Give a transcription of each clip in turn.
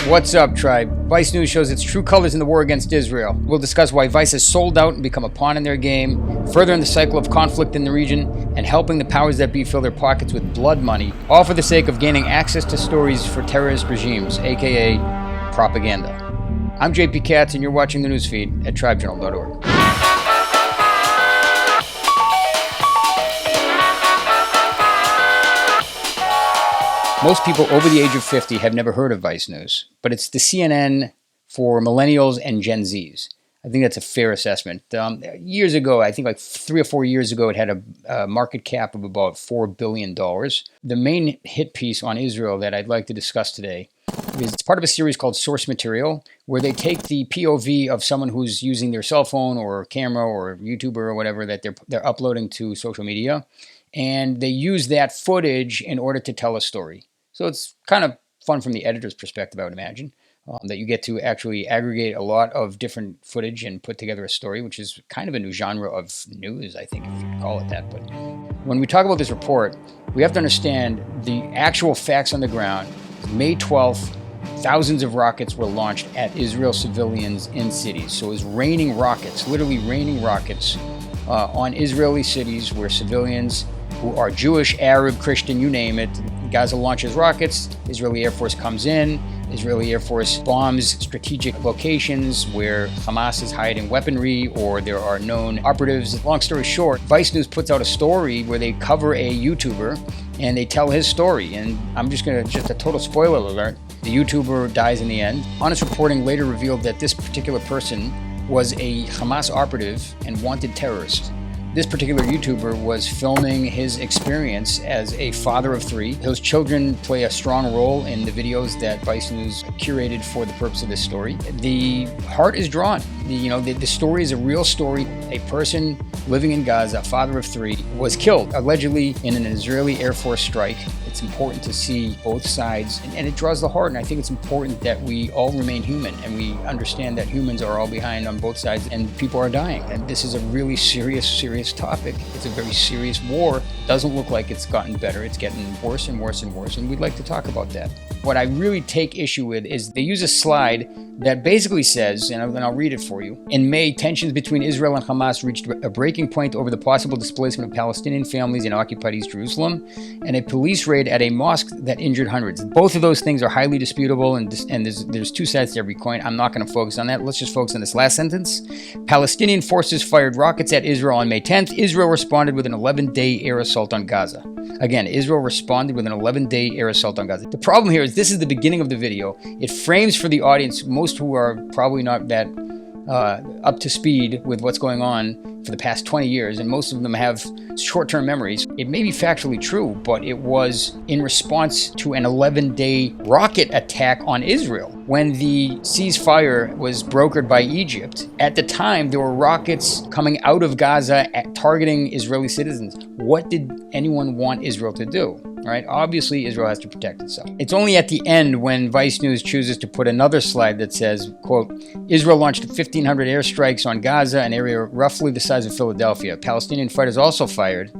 What's up, Tribe? Vice News shows its true colors in the war against Israel. We'll discuss why Vice has sold out and become a pawn in their game, furthering the cycle of conflict in the region, and helping the powers that be fill their pockets with blood money, all for the sake of gaining access to stories for terrorist regimes, aka propaganda. I'm JP Katz, and you're watching the newsfeed at tribejournal.org. Most people over the age of 50 have never heard of Vice News, but it's the CNN for millennials and Gen Zs. I think that's a fair assessment. Years ago, I think like 3 or 4 years ago, it had a market cap of about $4 billion. The main hit piece on Israel that I'd like to discuss today is it's part of a series called Source Material, where they take the POV of someone who's using their cell phone or camera or YouTuber or whatever that they're uploading to social media, and they use that footage in order to tell a story. So it's kind of fun from the editor's perspective, I would imagine, that you get to actually aggregate a lot of different footage and put together a story, which is kind of a new genre of news, I think, if you could call it that. But when we talk about this report, we have to understand the actual facts on the ground. May 12th, thousands of rockets were launched at Israel civilians in cities. So it was raining rockets, literally raining rockets on Israeli cities where civilians who are Jewish, Arab, Christian, you name it. Gaza launches rockets, Israeli Air Force comes in, Israeli Air Force bombs strategic locations where Hamas is hiding weaponry or there are known operatives. Long story short, Vice News puts out a story where they cover a YouTuber and they tell his story. And I'm just a total spoiler alert, the YouTuber dies in the end. Honest reporting later revealed that this particular person was a Hamas operative and wanted terrorist. This particular YouTuber was filming his experience as a father of 3. Those children play a strong role in the videos that Vice News curated for the purpose of this story. The heart is drawn. The story is a real story. A person living in Gaza, a father of 3, was killed, allegedly in an Israeli Air Force strike. It's important to see both sides, and it draws the heart, and I think it's important that we all remain human, and we understand that humans are all behind on both sides, and people are dying. And this is a really serious topic. It's a very serious war. It doesn't look like it's gotten better. It's getting worse and worse and worse, and we'd like to talk about that. What I really take issue with is they use a slide that basically says, and I'll read it for you, in May, tensions between Israel and Hamas reached a breaking point over the possible displacement of Palestinian families in occupied East Jerusalem, and a police raid at a mosque that injured hundreds. Both of those things are highly disputable, and there's two sides to every coin. I'm not going to focus on that. Let's just focus on this last sentence. Palestinian forces fired rockets at Israel on May 10th. Israel responded with an 11-day air assault on Gaza. Again, Israel responded with an 11-day air assault on Gaza. The problem here is this is the beginning of the video. It frames for the audience, most who are probably not that up to speed with what's going on for the past 20 years, and most of them have short-term memories. It may be factually true, but it was in response to an 11-day rocket attack on Israel. When the ceasefire was brokered by Egypt, at the time there were rockets coming out of Gaza targeting Israeli citizens. What did anyone want Israel to do? Right? Obviously, Israel has to protect itself. It's only at the end when Vice News chooses to put another slide that says, quote, Israel launched 1,500 airstrikes on Gaza, an area roughly the size of Philadelphia. Palestinian fighters also fired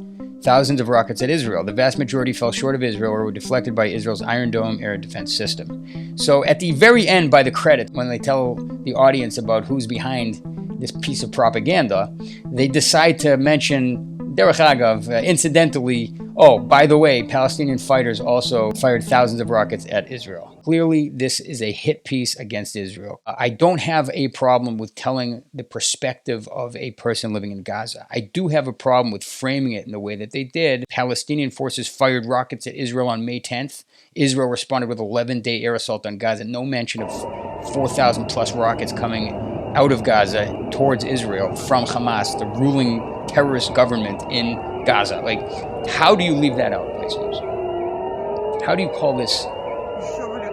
thousands of rockets at Israel. The vast majority fell short of Israel or were deflected by Israel's Iron Dome air defense system. So at the very end, by the credit, when they tell the audience about who's behind this piece of propaganda, they decide to mention, derech agav, incidentally, oh, by the way, Palestinian fighters also fired thousands of rockets at Israel. Clearly, this is a hit piece against Israel. I don't have a problem with telling the perspective of a person living in Gaza. I do have a problem with framing it in the way that they did. Palestinian forces fired rockets at Israel on May 10th. Israel responded with an 11-day air assault on Gaza. No mention of 4,000 plus rockets coming out of Gaza towards Israel from Hamas, the ruling terrorist government in Gaza. Like, how do you leave that out, Vice News? How do you call this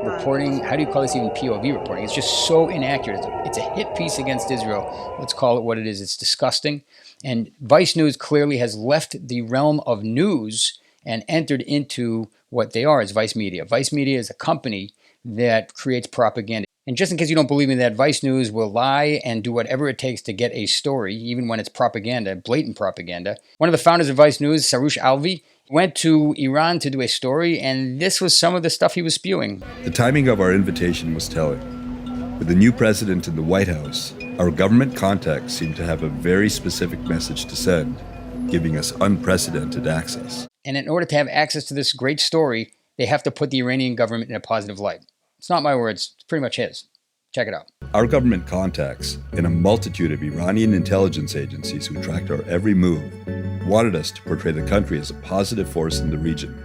reporting? How do you call this even POV reporting? It's just so inaccurate. It's a hit piece against Israel. Let's call it what it is. It's disgusting. And Vice News clearly has left the realm of news and entered into what they are as Vice Media. Vice Media is a company that creates propaganda. And just in case you don't believe me that Vice News will lie and do whatever it takes to get a story, even when it's propaganda, blatant propaganda. One of the founders of Vice News, Sarush Alvi, Went to Iran to do a story, and this was some of the stuff he was spewing. The timing of our invitation was telling. With the new president in the White House, our government contacts seemed to have a very specific message to send, giving us unprecedented access. And in order to have access to this great story, they have to put the Iranian government in a positive light. It's not my words, it's pretty much his. Check it out. Our government contacts, and a multitude of Iranian intelligence agencies who tracked our every move, wanted us to portray the country as a positive force in the region.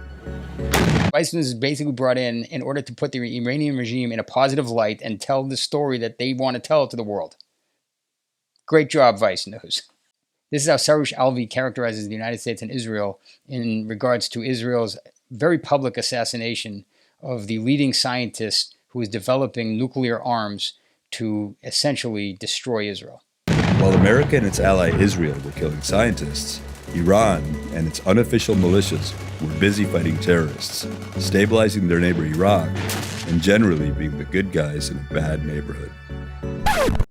Vice News is basically brought in order to put the Iranian regime in a positive light and tell the story that they want to tell to the world. Great job, Vice News. This is how Sarush Alvi characterizes the United States and Israel in regards to Israel's very public assassination of the leading scientist who is developing nuclear arms to essentially destroy Israel. While America and its ally Israel were killing scientists, Iran and its unofficial militias were busy fighting terrorists, stabilizing their neighbor Iraq, and generally being the good guys in a bad neighborhood.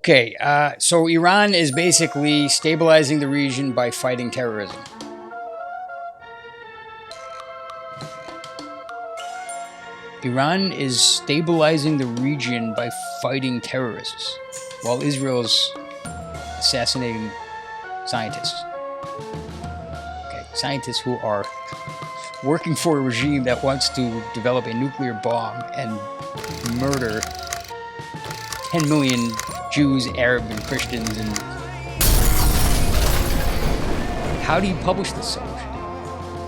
Okay, so Iran is basically stabilizing the region by fighting terrorism. Iran is stabilizing the region by fighting terrorists, while Israel's assassinating scientists. Okay, scientists who are working for a regime that wants to develop a nuclear bomb and murder 10 million Jews, Arab, and Christians. And how do you publish this stuff?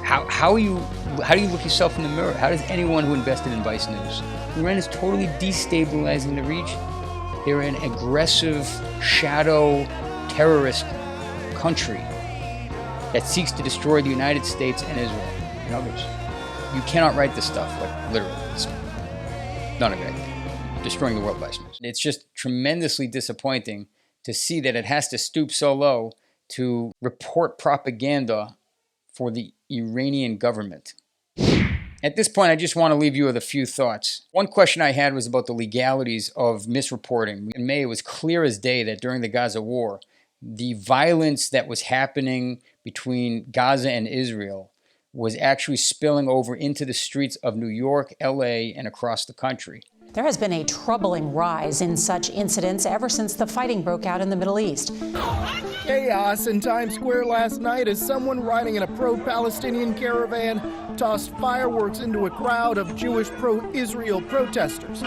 How do you look yourself in the mirror? How does anyone who invested in Vice News? Iran is totally destabilizing the region. They're an aggressive shadow terrorist country that seeks to destroy the United States and Israel and others. You cannot write this stuff, like literally. It's not a good idea. Destroying the world, Vice News. It's just tremendously disappointing to see that it has to stoop so low to report propaganda for the Iranian government. At this point, I just want to leave you with a few thoughts. One question I had was about the legalities of misreporting. In May, it was clear as day that during the Gaza war, the violence that was happening between Gaza and Israel was actually spilling over into the streets of New York, LA, and across the country. There has been a troubling rise in such incidents ever since the fighting broke out in the Middle East. Chaos in Times Square last night as someone riding in a pro-Palestinian caravan tossed fireworks into a crowd of Jewish pro-Israel protesters.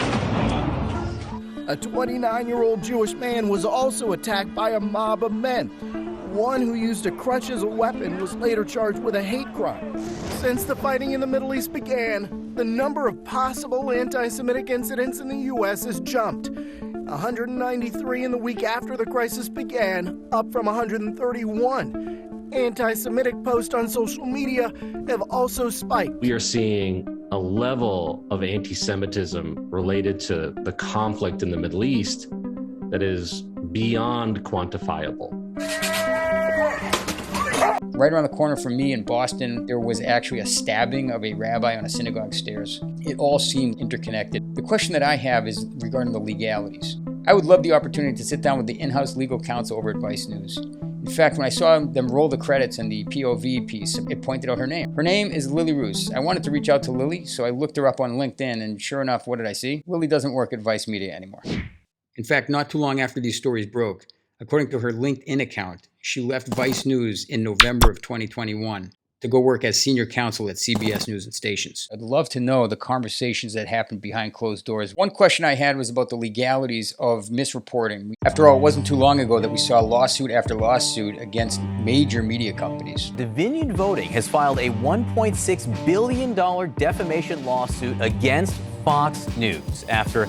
A 29-year-old Jewish man was also attacked by a mob of men. One who used a crutch as a weapon was later charged with a hate crime. Since the fighting in the Middle East began, the number of possible anti-Semitic incidents in the U.S. has jumped. 193 in the week after the crisis began, up from 131. Anti-Semitic posts on social media have also spiked. We are seeing a level of anti-Semitism related to the conflict in the Middle East that is beyond quantifiable. Right around the corner from me in Boston, there was actually a stabbing of a rabbi on a synagogue stairs. It all seemed interconnected. The question that I have is regarding the legalities. I would love the opportunity to sit down with the in-house legal counsel over at Vice News. In fact, when I saw them roll the credits in the POV piece, it pointed out her name. Her name is Lily Roos. I wanted to reach out to Lily, so I looked her up on LinkedIn, and sure enough, what did I see? Lily doesn't work at Vice Media anymore. In fact, not too long after these stories broke, according to her LinkedIn account, she left Vice News in November of 2021 to go work as senior counsel at CBS News and Stations. I'd love to know the conversations that happened behind closed doors. One question I had was about the legalities of misreporting. After all, it wasn't too long ago that we saw lawsuit after lawsuit against major media companies. Dominion Voting has filed a $1.6 billion defamation lawsuit against Fox News after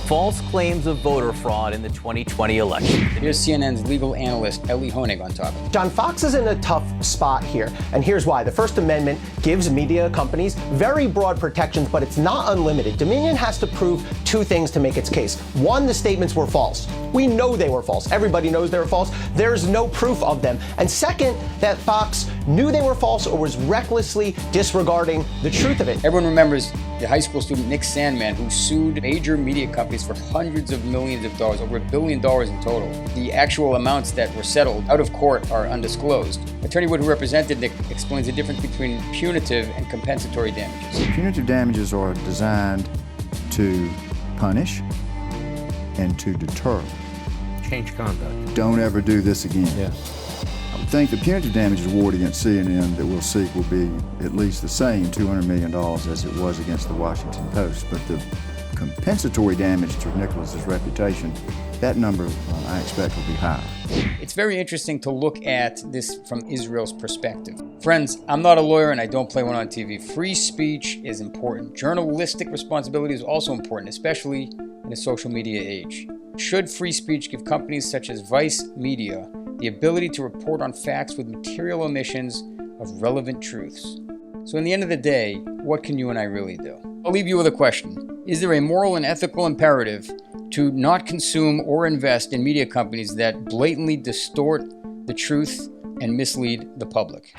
false claims of voter fraud in the 2020 election. Here's CNN's legal analyst, Ellie Honig, on topic. John, Fox is in a tough spot here, and here's why. The First Amendment gives media companies very broad protections, but it's not unlimited. Dominion has to prove two things to make its case. One, the statements were false. We know they were false. Everybody knows they were false. There's no proof of them. And second, that Fox knew they were false or was recklessly disregarding the truth of it. Everyone remembers the high school student Nick Sandman, who sued major media companies for hundreds of millions of dollars, over $1 billion in total. The actual amounts that were settled out of court are undisclosed. Attorney Wood, who represented Nick, explains the difference between punitive and compensatory damages. Punitive damages are designed to punish and to deter. Change conduct. Don't ever do this again. Yeah. I think the punitive damages award against CNN that we'll seek will be at least the same, $200 million, as it was against the Washington Post. But the compensatory damage to Nicholas's reputation, that number I expect will be higher. It's very interesting to look at this from Israel's perspective. Friends, I'm not a lawyer and I don't play one on TV. Free speech is important. Journalistic responsibility is also important, especially in a social media age. Should free speech give companies such as Vice Media the ability to report on facts with material omissions of relevant truths? So in the end of the day, what can you and I really do? I'll leave you with a question. Is there a moral and ethical imperative to not consume or invest in media companies that blatantly distort the truth and mislead the public?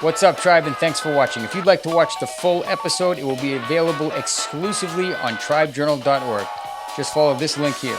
What's up, tribe, and thanks for watching. If you'd like to watch the full episode, it will be available exclusively on tribejournal.org. Just follow this link here.